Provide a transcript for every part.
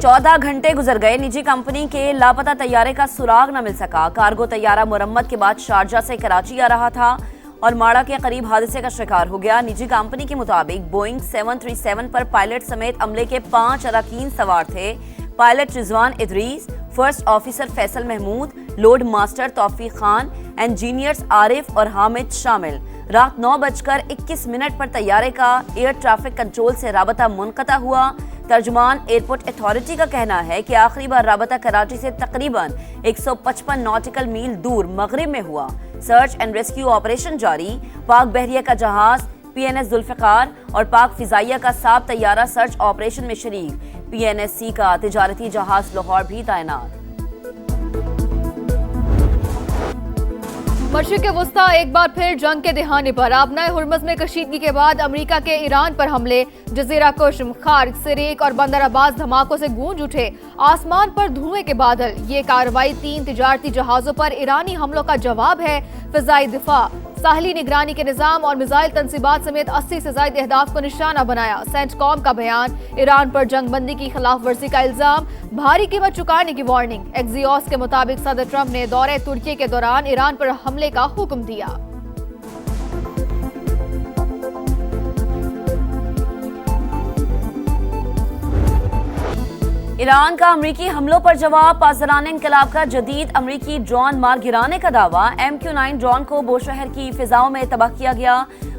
14 घंटे गुजर गए, निजी कंपनी के लापता तैयारे का सुराग न मिल सका। कार्गो तैयारा मुरम्मत के बाद शारजा से कराची आ रहा था और माड़ा के करीब हादसे का शिकार हो गया। निजी कंपनी के मुताबिक बोइंग 737 पर पायलट समेत अमले के 5 अरकान सवार थे। Pilot Rizwan Idrees, first officer Faisal Mahmood, load master Taufiq Khan, engineers Arif और हामिद शामिल। रात 9:21 पर तैयारे का एयर ट्रैफिक कंट्रोल से राबता मुनक़ता हुआ। तर्जुमान एयरपोर्ट अथॉरिटी का कहना है कि आखिरी बार राबता कराची से तकरीबन 155 नॉटिकल मील दूर मगरिब में हुआ। सर्च एंड रेस्क्यू ऑपरेशन जारी। पाक बहरिया का जहाज PNS जुल्फ़िकार और पाक फिजाइया का साब तैयारा सर्च ऑपरेशन में शरीक। PNSC का तिजारती जहाज लाहौर भी तैनात। मशरिक़ वुस्ता एक बार फिर जंग के दहाने पर। आबनाए हुर्मुज़ में कशीदगी के बाद अमेरिका के ईरान पर हमले, जजीरा कुश्म, खार्क, सिरेक और बंदर अब्बास धमाकों से गूंज उठे। आसमान पर धुएं के बादल। ये कार्रवाई 3 तिजारती जहाजों पर ईरानी हमलों का जवाब है। फिजाई दिफा, साहली निगरानी के निजाम और मिसाइल तनसीबात समेत 80 से ज्यादा अहदाफ को निशाना बनाया। सेंटकॉम का बयान, ईरान पर जंग बंदी की खिलाफ वर्जी का इल्जाम, भारी कीमत चुकाने की वार्निंग। एक्सियोस के मुताबिक सदर ट्रंप ने दौरे तुर्की के दौरान ईरान पर हमले का हुक्म दिया। ईरान का अमरीकी हमलों पर जवाब, पासदारान इनकलाब का जदीद अमरीकी ड्रोन मार गिराने का दावा। MQ-9 ड्रोन को बोशहर की फिजाओं में तबाह किया गया।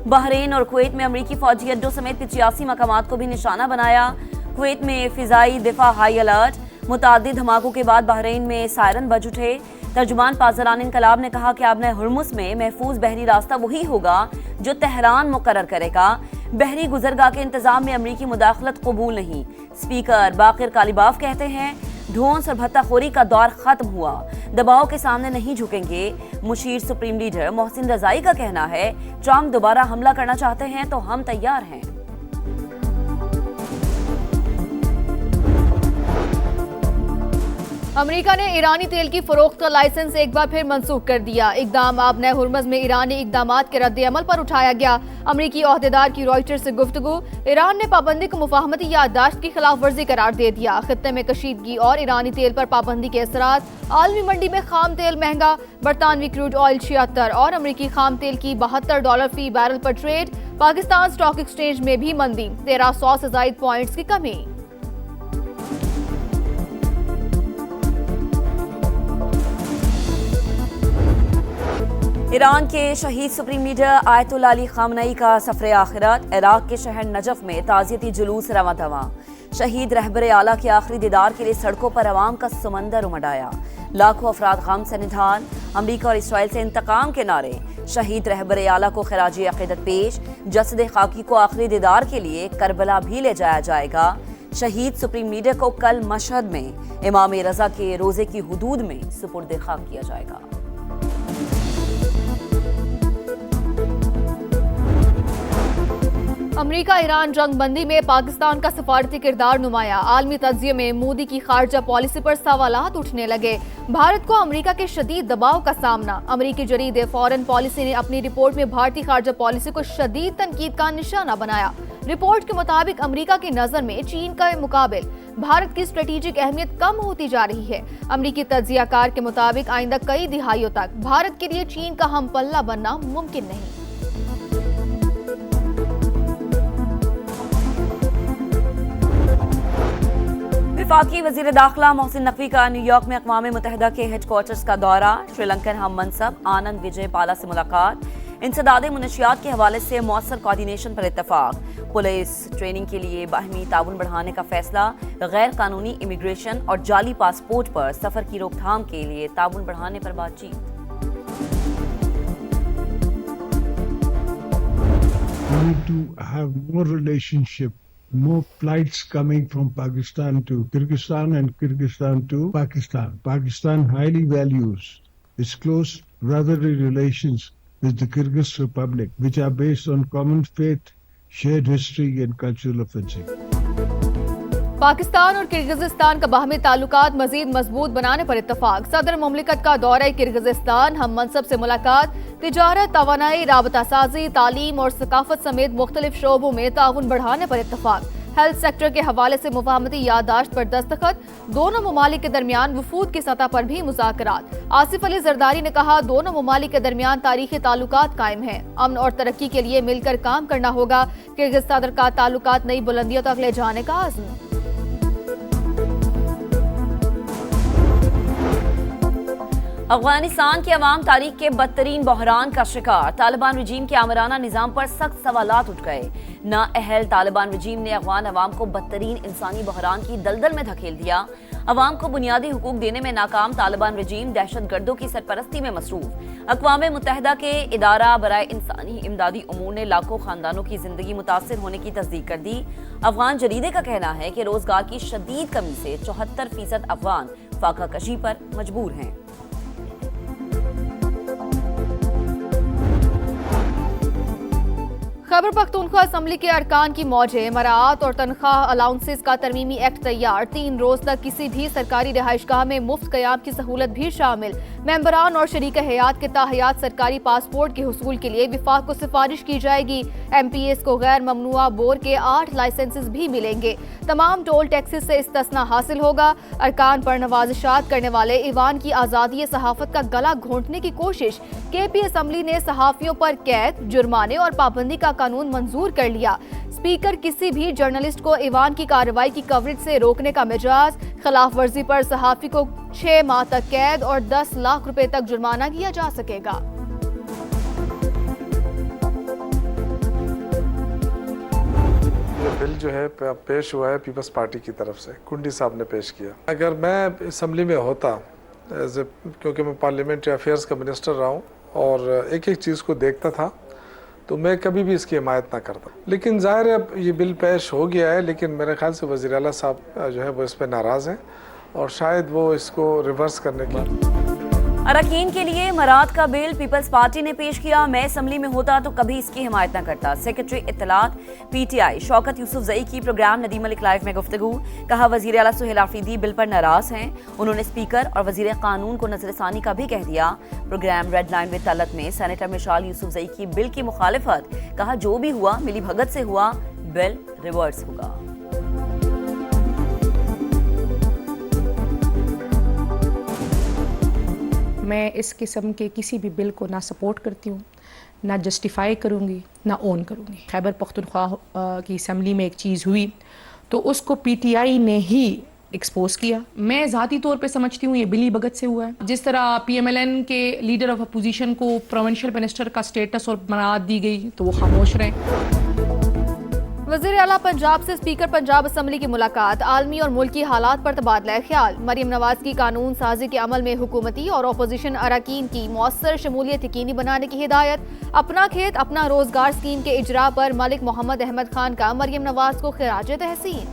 बहरीन और कुवैत में अमरीकी फौजी अड्डों समेत 85 मकामात को भी निशाना बनाया। कुवैत में फिजाई दिफा हाई अलर्ट। मुतादिद धमाकों के बाद बहरीन में सायरन बज उठे। तर्जुमान पासदारान इनकलाब ने कहा कि आबनाए हुर्मुज़ में महफूज बहरी रास्ता वही होगा जो तेहरान मुकर्रर करेगा। बहरी गुजरगाह के इंतजाम में अमरीकी मुदाखलत कबूल नहीं। स्पीकर बाकिर कालिबाफ कहते हैं ढोंस और भत्ताखोरी का दौर खत्म हुआ, दबाव के सामने नहीं झुकेंगे। मुशीर सुप्रीम लीडर मोहसिन रजाई का कहना है ट्रंप दोबारा हमला करना चाहते हैं तो हम तैयार हैं। अमेरिका ने ईरानी तेल की फरोख्त का लाइसेंस एक बार फिर मंसूख कर दिया। इकदाम आबनाए हुर्मुज़ में ईरानी इकदामात के रद्द अमल पर उठाया गया। अमरीकी ओहदेदार की रॉयटर्स से गुफ्तगू। ईरान ने पाबंदी को मुफाहमती याददाश्त की खिलाफ वर्जी करार दे दिया। खित्ते में कशीदगी और ईरानी तेल पर पाबंदी के असरात। आलमी मंडी में खाम तेल महंगा। बरतानवी क्रूड ऑयल 76 और अमरीकी खाम तेल की $72 फी बैरल पर ट्रेड। पाकिस्तान स्टॉक एक्सचेंज में भी मंदी, 1300 से ज्यादा पॉइंट्स की कमी। ईरान के शहीद सुप्रीम लीडर आयतुल्लाह अली खामनई का सफर आखिरत। इराक के शहर नजफ में ताज़ियती जुलूस रवां दवा। शहीद रहबर आला के आखिरी दीदार के लिए सड़कों पर अवाम का समंदर उमड़ आया। लाखों अफराद गम से निढाल। अमरीका और इसराइल से इंतकाम के नारे। शहीद रहबर आला को खराजी अकीदत पेश। जसद खाकी को आखिरी दीदार के लिए करबला भी ले जाया जाएगा। शहीद सुप्रीम लीडर को कल मशहद में इमाम रजा के रोजे की हुदूद में सुपुर्द खाक किया जाएगा। अमरीका ईरान जंग बंदी में पाकिस्तान का सफारती किरदार नुमाया। आलमी तज्जिये में मोदी की खारजा पॉलिसी पर सवालात उठने लगे। भारत को अमरीका के शदीद दबाव का सामना। अमरीकी जरीदे फॉरेन पॉलिसी ने अपनी रिपोर्ट में भारतीय खारजा पॉलिसी को शदीद तनकीद का निशाना बनाया। रिपोर्ट के मुताबिक अमरीका की नजर में चीन का मुकाबिल भारत की स्ट्रेटेजिक अहमियत कम होती जा रही है। अमरीकी तज्जियाकार के मुताबिक आइंदा कई दिहाइयों तक भारत के लिए चीन का हम पल्ला बनना मुमकिन नहीं। वफाकी वजीर दाखिला मोहसिन नकवी का न्यूयॉर्क में अक़वाम मुत्तहिदा के हेडक्वार्टर्स का दौरा। श्रीलंकन हम मनसब आनंद विजय पाला से मुलाकात। इंसदाद मुनशियात के हवाले से मौसर कोऑर्डिनेशन पर इत्तफाक। पुलिस ट्रेनिंग के लिए बाहमी ताउन बढ़ाने का फैसला। गैर कानूनी इमिग्रेशन और जाली पासपोर्ट पर सफर की रोकथाम के लिए ताउन बढ़ाने पर बातचीत। More flights coming from Pakistan to Kyrgyzstan and Kyrgyzstan to Pakistan. Pakistan highly values its close brotherly relations with the Kyrgyz Republic, which are based on common faith, shared history and cultural offensive. Pakistan और Kyrgyzstan का बाहमी ताल्लुकात मजीद मजबूत बनाने पर इत्तफाक। सदर मुमलिकत का दौरा Kyrgyzstan हम मनसब से मुलाकात। तिजारत, तवानाई, राबता साजी, तालीम और सकाफत समेत मुख्तलिफ शोबों में ताउन बढ़ाने पर इत्तफाक। हेल्थ सेक्टर के हवाले से मुफाहमती याददाश्त पर दस्तखत, दोनों ममालिक के दरमियान वफूद की सतह पर भी मुज़ाकरात। आसिफ अली जरदारी ने कहा, दोनों ममालिक के दरमियान तारीखी ताल्लुकात कायम हैं। अमन और तरक्की के लिए मिलकर काम करना होगा। किर्गिस्तान का ताल्लुकात नई बुलंदियों तक ले जाने का आज़म। अफगानिस्तान की अवाम तारीख के बदतरीन बहरान का शिकार। तालिबान रजीम के आमराना निज़ाम पर सख्त सवालात उठ गए। नाअहल तालिबान रजीम ने अफगान अवाम को बदतरीन इंसानी बहरान की दलदल में धकेल दिया। अवाम को बुनियादी हुकूक देने में नाकाम तालिबान रजीम दहशतगर्दों की सरपरस्ती में मसरूफ। अक़वाम मुत्तहिदा के इदारा बराए इंसानी इमदादी उमूर ने लाखों खानदानों की जिंदगी मुतासिर होने की तस्दीक कर दी। अफगान जरीदे का कहना है कि रोजगार की शदीद कमी से 74% अफगान फाका कशी पर मजबूर हैं। खैबर पख्तूनख्वा असम्बली के अरकान की मौजें, मराआत और तनख्वाह अलाउंसेस का तरमीमी एक्ट तैयार। 3 रोज तक किसी भी सरकारी रिहाइशगाह में मुफ्त क़याम की सहूलत भी शामिल। मेंबरान और शरीक हयात के ताहयात सरकारी पासपोर्ट के हुसूल के लिए विफाक को सिफारिश की जाएगी। MPS को गैर ममनुआ बोर के 8 लाइसेंसेस भी मिलेंगे। तमाम टोल टैक्सेस से इस्तिस्ना हासिल होगा। अरकान पर नवाजिशात करने वाले ईवान की आज़ादी सहाफत का गला घोंटने की कोशिश। KP असम्बली ने सहाफ़ियों पर कैद, जुर्माने और पाबंदी का कानून मंजूर कर लिया। स्पीकर किसी भी जर्नलिस्ट को ईवान की कार्रवाई की कवरेज से रोकने का मिजाज। खिलाफ वर्जी पर सहाफ़ी को 6 माह तक कैद और 10 लाख रुपए तक जुर्माना किया जा सकेगा। ये बिल जो है पेश हुआ है पीपल्स पार्टी की तरफ से, कुंडी साहब ने पेश किया। अगर मैं असम्बली में होता, क्योंकि मैं पार्लियामेंट्री अफेयर्स का मिनिस्टर रहा हूँ और एक एक चीज़ को देखता था, तो मैं कभी भी इसकी हिमायत ना करता। लेकिन ज़ाहिर है अब ये बिल पेश हो गया है, लेकिन मेरे ख्याल से वज़ीर आला साहब जो है वो इस पर नाराज़ हैं और शायद वो इसको रिवर्स करने की। अरकान के लिए मराद का बिल पीपल्स पार्टी ने पेश किया। मैं असम्बली में होता तो कभी इसकी हिमायत न करता। सेक्रेटरी इत्तलात PTI शौकत यूसुफजई की प्रोग्राम नदीम मलिक लाइव में गुफ्तगू। कहा, वज़ीर आला सुहेल आफरीदी बिल पर नाराज हैं। उन्होंने स्पीकर और वज़ीर कानून को नजरसानी का भी कह दिया। Program red line with Talat में सेनेटर मिशाल यूसुफजई की बिल की मुखालिफत। कहा, जो भी हुआ मिली भगत से हुआ, बिल रिवर्स होगा। मैं इस किस्म के किसी भी बिल को ना सपोर्ट करती हूँ, ना जस्टिफाई करूँगी, ना ओन करूँगी। खैबर पख्तूनख्वा की असम्बली में एक चीज़ हुई तो उसको PTI ने ही एक्सपोज किया। मैं ज़ाती तौर पे समझती हूँ ये बिली भगत से हुआ है। जिस तरह PMLN के लीडर ऑफ अपोजिशन को प्रोविंशियल मिनिस्टर का स्टेटस और मराद दी गई तो वो खामोश रहे। वज़ीर आला पंजाब से स्पीकर पंजाब असम्बली की मुलाकात। आलमी और मुल्की हालात पर तबादला ख्याल। मरीम नवाज की कानून साजी के अमल में हुकूमती और अपोजिशन अरकान की मौसर शमूलियत यकीनी बनाने की हिदायत। अपना खेत अपना रोजगार स्कीम के इजरा पर मलिक मोहम्मद अहमद खान का मरीम नवाज को खिराज तहसीन।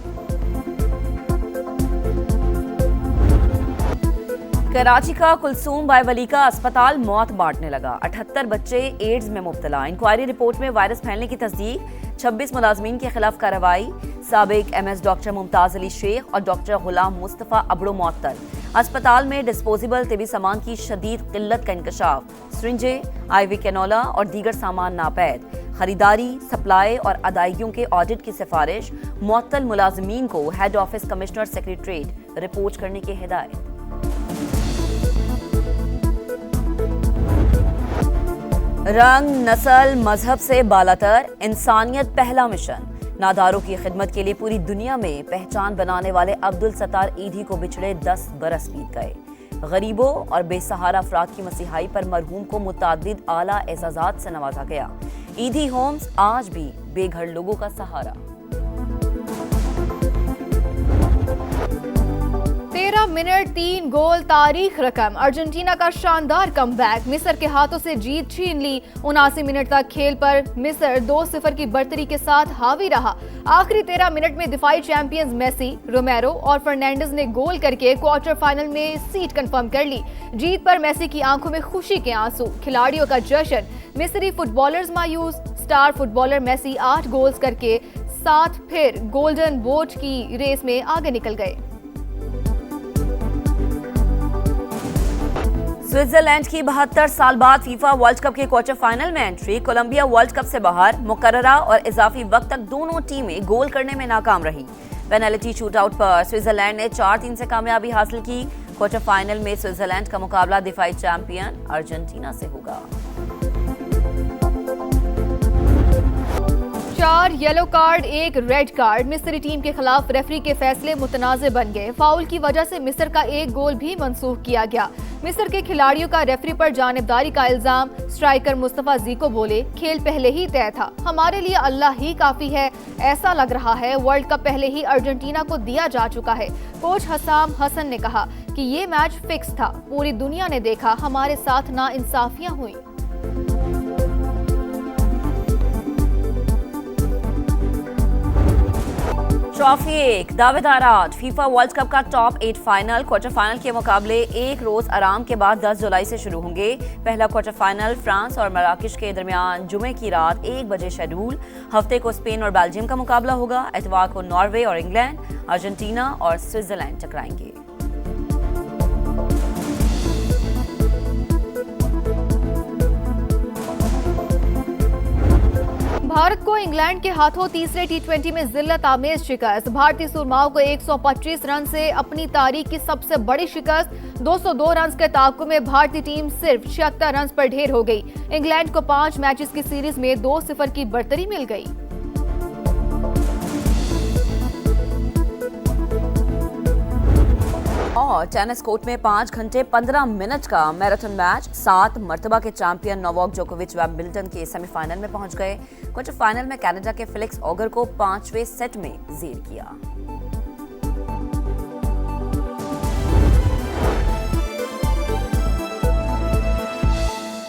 कराची का कुलसूम बायवली का अस्पताल मौत बांटने लगा। 78 बच्चे एड्स में मुब्तला। इंक्वायरी रिपोर्ट में वायरस फैलने की तस्दीक। 26 मुलाजमीन के खिलाफ कार्रवाई। साबिक MS डॉक्टर मुमताज अली शेख और डॉक्टर गुलाम मुस्तफ़ा अबड़ो मुअत्तल। अस्पताल में डिस्पोजेबल तिबी सामान की शदीद किल्लत का इंकशाफ। सिरिंजें, IV कैनोला और दीगर सामान नापैद। खरीदारी, सप्लाई और अदायगियों के ऑडिट की सिफारिश। मुअत्तल मुलाजमीन को head office commissioner secretariat report करने की हिदायत। रंग, नस्ल, मजहब से बालातर, इंसानियत पहला मिशन। नादारों की खिदमत के लिए पूरी दुनिया में पहचान बनाने वाले अब्दुल सत्तार ईधी को बिछड़े 10 बरस बीत गए। गरीबों और बेसहारा अफराद की मसीहाई पर मरहूम को मुतादिद आला एजाजात से नवाजा गया। ईधी होम्स आज भी बेघर लोगों का सहारा। 13 मिनट 3 गोल तारीख रकम। अर्जेंटीना का शानदार कमबैक। मिस्र के हाथों से जीत छीन ली। 79 मिनट तक खेल पर मिस्र 2-0 की बढ़तरी के साथ हावी रहा। आखिरी 13 मिनट में दिफाई चैंपियंस मेसी, रोमेरो और फर्नांडिस ने गोल करके क्वार्टर फाइनल में सीट कंफर्म कर ली। जीत पर मेसी की आंखों में खुशी के आंसू, खिलाड़ियों का जश्न। मिस्री फुटबॉलर्स मायूस। स्टार फुटबॉलर मेसी 8 गोल्स करके 7 फिर गोल्डन बोट की रेस में आगे निकल गए। स्विट्जरलैंड की 72 साल बाद फीफा वर्ल्ड कप के क्वार्टर फाइनल में एंट्री। कोलंबिया वर्ल्ड कप से बाहर। मुकर्ररा और इजाफी वक्त तक दोनों टीमें गोल करने में नाकाम रही। पेनल्टी शूटआउट पर स्विट्जरलैंड ने 4-3 से कामयाबी हासिल की। क्वार्टर फाइनल में स्विट्जरलैंड का मुकाबला दिफाई चैंपियन अर्जेंटीना से होगा। 4 येलो कार्ड 1 रेड कार्ड मिस्री टीम के खिलाफ रेफरी के फैसले मुतनाज़ बन गए। फाउल की वजह से मिस्र का एक गोल भी मंसूख किया गया। मिस्र के खिलाड़ियों का रेफरी पर जानिबदारी का इल्जाम। स्ट्राइकर मुस्तफा जीको बोले, खेल पहले ही तय था, हमारे लिए अल्लाह ही काफी है। ऐसा लग रहा है वर्ल्ड कप पहले ही अर्जेंटीना को दिया जा चुका है। कोच हसाम हसन ने कहा कि ये मैच फिक्स था, पूरी दुनिया ने देखा हमारे साथ नाइंसाफियां हुई। ट्रॉफी 1 दावेदार 8 फीफा वर्ल्ड कप का टॉप 8 फाइनल। क्वार्टर फाइनल के मुकाबले एक रोज आराम के बाद 10 जुलाई से शुरू होंगे। पहला क्वार्टर फाइनल फ्रांस और मराकश के दरमियान जुमे की रात 1 बजे शेड्यूल। हफ्ते को स्पेन और बेल्जियम का मुकाबला होगा। इतवार को नॉर्वे और इंग्लैंड, अर्जेंटीना और स्विट्जरलैंड टकराएंगे। भारत को इंग्लैंड के हाथों तीसरे टी20 में जिल्लत आमेज शिकस्त। भारतीय सुरमाओं को 125 रन से अपनी तारीख की सबसे बड़ी शिकस्त। 202 रन के ताक़ुब में भारतीय टीम सिर्फ 76 रन पर ढेर हो गई। इंग्लैंड को 5 मैचेस की सीरीज में 2-0 की बढ़तरी मिल गई। और टेनिस कोर्ट में 5 घंटे 15 मिनट का मैराथन मैच। 7 मर्तबा के चैंपियन नोवाक जोकोविच बैडमिंटन के सेमीफाइनल में पहुंच गए। क्वार्टर फाइनल में कनाडा के फेलिक्स ऑगर को 5वें सेट में जीत किया।